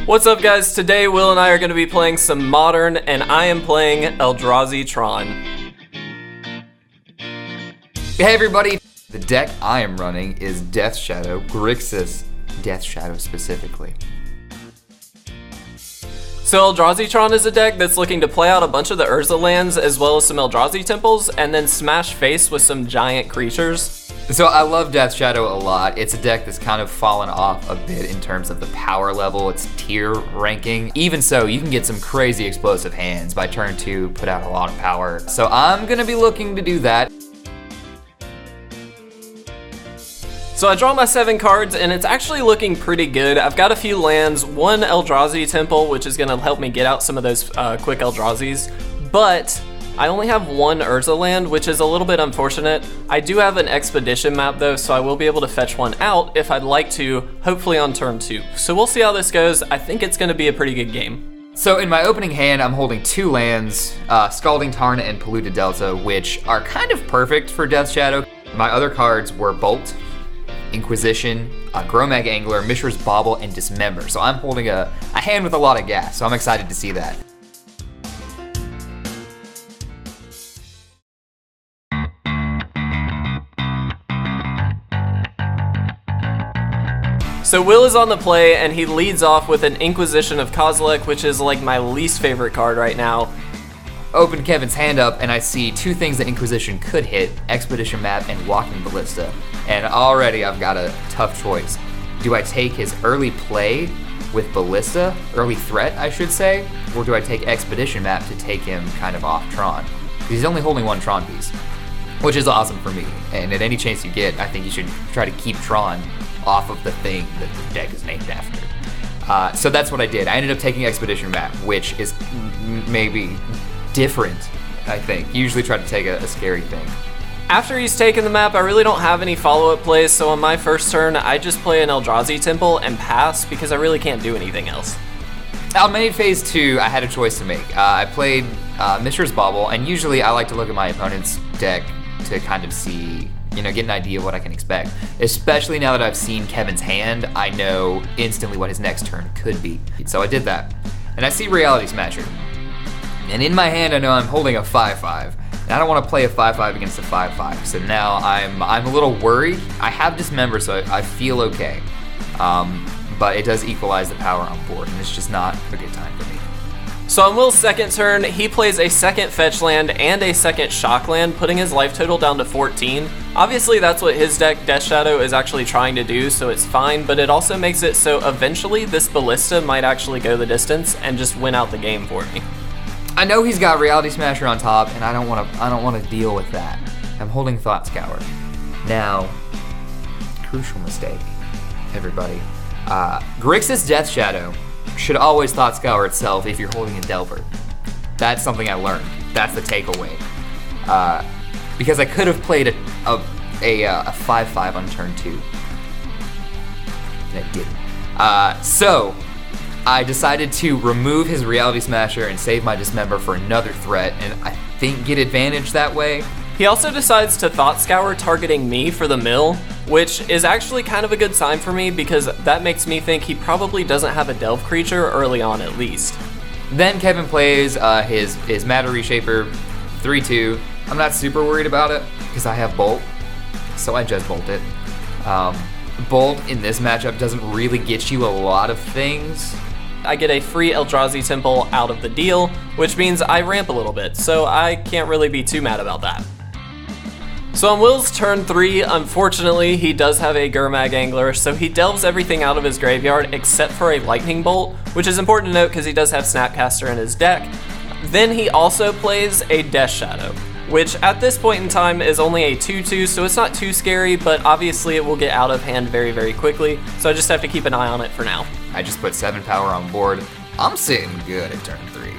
What's up, guys? Today Will and I are going to be playing some Modern, and I am playing Eldrazi Tron. Hey everybody! The deck I am running is Death Shadow, Grixis Death Shadow specifically. So Eldrazi Tron is a deck that's looking to play out a bunch of the Urza lands as well as some Eldrazi temples, and then smash face with some giant creatures. So I love Death Shadow a lot. It's a deck that's kind of fallen off a bit in terms of the power level, its tier ranking. Even so, you can get some crazy explosive hands by turn 2, put out a lot of power. So I'm gonna be looking to do that. So I draw my 7 cards, and it's actually looking pretty good. I've got a few lands, one Eldrazi temple, which is gonna help me get out some of those quick Eldrazi's, but I only have one Urza land, which is a little bit unfortunate. I do have an expedition map though, so I will be able to fetch one out if I'd like to, hopefully on turn 2. So we'll see how this goes. I think it's gonna be a pretty good game. So in my opening hand, I'm holding 2 lands, Scalding Tarn and Polluted Delta, which are kind of perfect for Death Shadow. My other cards were Bolt, Inquisition, Gromag Angler, Mishra's Bauble, and Dismember. So I'm holding a hand with a lot of gas, so I'm excited to see that. So Will is on the play, and he leads off with an Inquisition of Kozilek, which is like my least favorite card right now. Open Kevin's hand up, and I see 2 things that Inquisition could hit, Expedition Map and Walking Ballista. And already I've got a tough choice. Do I take his early play with Ballista, early threat I should say, or do I take Expedition Map to take him kind of off Tron? He's only holding 1 Tron piece, which is awesome for me. And at any chance you get, I think you should try to keep Tron off of the thing that the deck is named after. So that's what I did. I ended up taking Expedition Map, which is maybe different, I think. You usually try to take a scary thing. After he's taken the map, I really don't have any follow-up plays, so on my first turn, I just play an Eldrazi Temple and pass because I really can't do anything else. On main phase 2, I had a choice to make. I played Mishra's Bauble, and usually I like to look at my opponent's deck to kind of see, get an idea of what I can expect. Especially now that I've seen Kevin's hand, I know instantly what his next turn could be. So I did that. And I see Reality Smasher. And in my hand, I know I'm holding a 5/5. And I don't want to play a 5/5 against a 5/5. So now I'm a little worried. I have Dismember, so I feel okay. But it does equalize the power on board, and it's just not a good time for me. So on Will's second turn, he plays a second fetch land and a second shock land, putting his life total down to 14. Obviously, that's what his deck, Death Shadow, is actually trying to do, so it's fine, but it also makes it so eventually this Ballista might actually go the distance and just win out the game for me. I know he's got Reality Smasher on top, and I don't want to deal with that. I'm holding Thought Scour. Now, crucial mistake, everybody. Grixis Death Shadow should always Thought Scour itself if you're holding a Delver. That's something I learned. That's the takeaway. Because I could have played a 5/5 on turn 2. And I didn't. So I decided to remove his Reality Smasher and save my Dismember for another threat, and I think get advantage that way. He also decides to Thought Scour, targeting me for the mill, which is actually kind of a good sign for me because that makes me think he probably doesn't have a Delve creature early on at least. Then Kevin plays his Matter Reshaper 3/2. I'm not super worried about it because I have Bolt, so I just Bolt it. Bolt in this matchup doesn't really get you a lot of things. I get a free Eldrazi Temple out of the deal, which means I ramp a little bit, so I can't really be too mad about that. So on Will's turn 3, unfortunately, he does have a Gromag Angler, so he delves everything out of his graveyard except for a Lightning Bolt, which is important to note because he does have Snapcaster in his deck. Then he also plays a Death Shadow, which at this point in time is only a 2/2, so it's not too scary, but obviously it will get out of hand very, very quickly, so I just have to keep an eye on it for now. I just put 7 power on board. I'm sitting good at turn 3.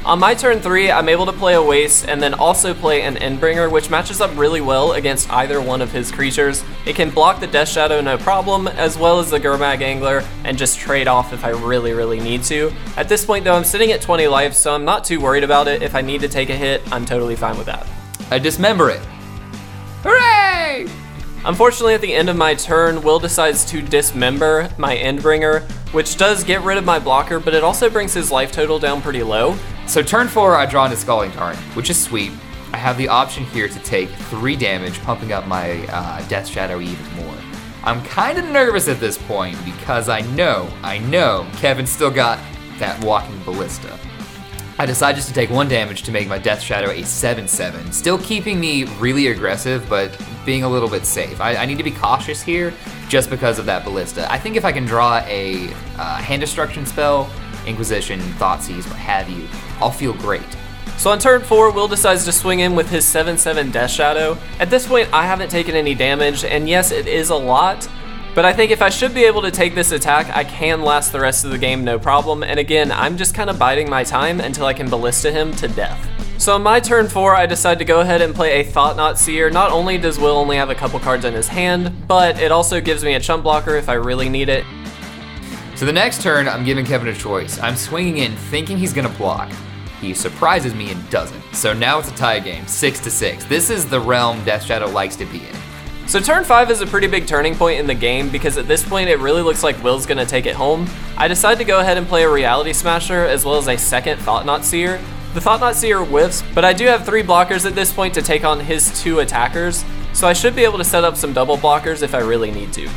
On my turn 3, I'm able to play a Waste and then also play an Endbringer, which matches up really well against either one of his creatures. It can block the Death Shadow no problem, as well as the Gromag Angler, and just trade off if I really, really need to. At this point though, I'm sitting at 20 life, so I'm not too worried about it. If I need to take a hit, I'm totally fine with that. I Dismember it. Hooray! Unfortunately, at the end of my turn, Will decides to dismember my Endbringer, which does get rid of my blocker, but it also brings his life total down pretty low. So turn 4, I draw into Scalding Tarn, which is sweet. I have the option here to take 3 damage, pumping up my Death Shadow even more. I'm kind of nervous at this point because I know Kevin's still got that walking ballista. I decide just to take 1 damage to make my Death Shadow a 7/7, still keeping me really aggressive, but being a little bit safe. I need to be cautious here just because of that ballista. I think if I can draw a hand destruction spell, Inquisition, Thoughtseize, what have you, I'll feel great. So on turn 4, Will decides to swing in with his 7/7 Death Shadow. At this point, I haven't taken any damage, and yes, it is a lot, but I think if I should be able to take this attack, I can last the rest of the game no problem, and again, I'm just kind of biding my time until I can ballista him to death. So on my turn 4, I decide to go ahead and play a Thought-Knot Seer. Not only does Will only have a couple cards in his hand, but it also gives me a chump blocker if I really need it. So the next turn, I'm giving Kevin a choice. I'm swinging in thinking he's gonna block. He surprises me and doesn't. So now it's a tie game, 6-6. This is the realm Death Shadow likes to be in. So turn 5 is a pretty big turning point in the game because at this point it really looks like Will's gonna take it home. I decide to go ahead and play a Reality Smasher as well as a second Thought-Knot Seer. The Thought-Knot Seer whiffs, but I do have 3 blockers at this point to take on his 2 attackers, so I should be able to set up some double blockers if I really need to.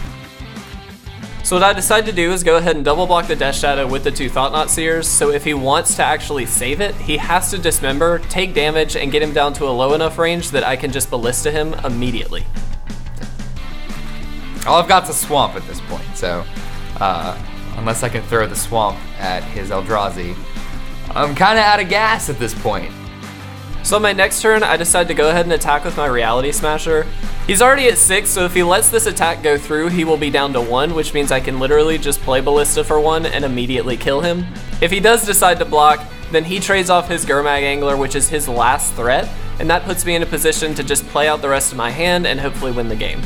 So what I decide to do is go ahead and double block the Death Shadow with the 2 Thought-Knot Seers, so if he wants to actually save it, he has to dismember, take damage, and get him down to a low enough range that I can just ballista him immediately. All I've got's a swamp at this point, so unless I can throw the swamp at his Eldrazi, I'm kind of out of gas at this point. So on my next turn, I decide to go ahead and attack with my Reality Smasher. He's already at 6, so if he lets this attack go through, he will be down to 1, which means I can literally just play Ballista for 1 and immediately kill him. If he does decide to block, then he trades off his Gurmag Angler, which is his last threat, and that puts me in a position to just play out the rest of my hand and hopefully win the game.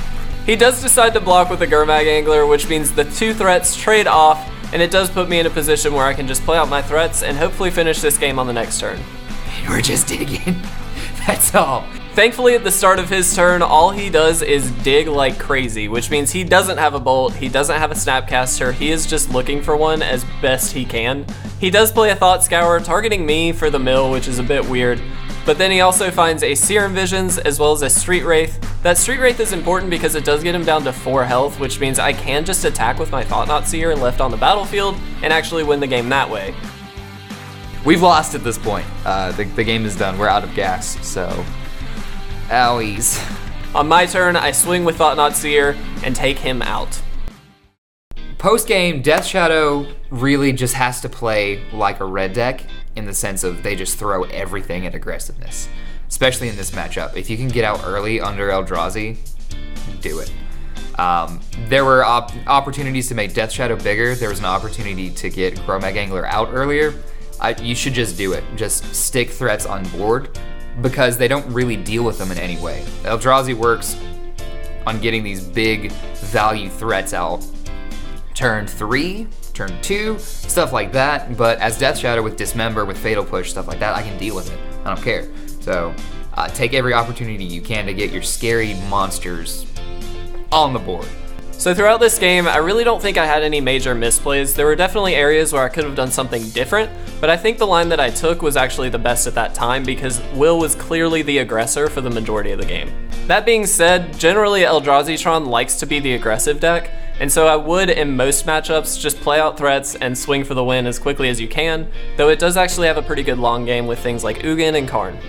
He does decide to block with the Gurmag Angler, which means the 2 threats trade off, and it does put me in a position where I can just play out my threats and hopefully finish this game on the next turn. We're just digging. That's all. Thankfully, at the start of his turn, all he does is dig like crazy, which means he doesn't have a bolt, he doesn't have a Snapcaster, he is just looking for one as best he can. He does play a Thought Scour, targeting me for the mill, which is a bit weird, but then he also finds a Serum Visions as well as a Street Wraith. That Street Wraith is important because it does get him down to 4 health, which means I can just attack with my Thought-Knot Seer left on the battlefield and actually win the game that way. We've lost at this point. The game is done. We're out of gas, so owies. On my turn, I swing with Thought-Knot Seer and take him out. Post-game, Death Shadow really just has to play like a red deck in the sense of they just throw everything at aggressiveness, especially in this matchup. If you can get out early under Eldrazi, do it. There were opportunities to make Death Shadow bigger. There was an opportunity to get Gurmag Angler out earlier. You should just do it. Just stick threats on board because they don't really deal with them in any way. Eldrazi works on getting these big value threats out turn 3, turn 2, stuff like that. But as Death Shadow with Dismember, with Fatal Push, stuff like that, I can deal with it. I don't care. So take every opportunity you can to get your scary monsters on the board. So throughout this game, I really don't think I had any major misplays. There were definitely areas where I could have done something different, but I think the line that I took was actually the best at that time because Will was clearly the aggressor for the majority of the game. That being said, generally Eldrazi Tron likes to be the aggressive deck, and so I would, in most matchups, just play out threats and swing for the win as quickly as you can, though it does actually have a pretty good long game with things like Ugin and Karn.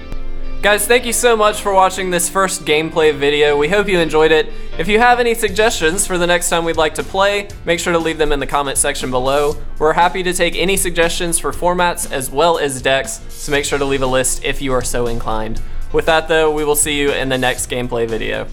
Guys, thank you so much for watching this first gameplay video. We hope you enjoyed it. If you have any suggestions for the next time we'd like to play, make sure to leave them in the comment section below. We're happy to take any suggestions for formats as well as decks, so make sure to leave a list if you are so inclined. With that though, we will see you in the next gameplay video.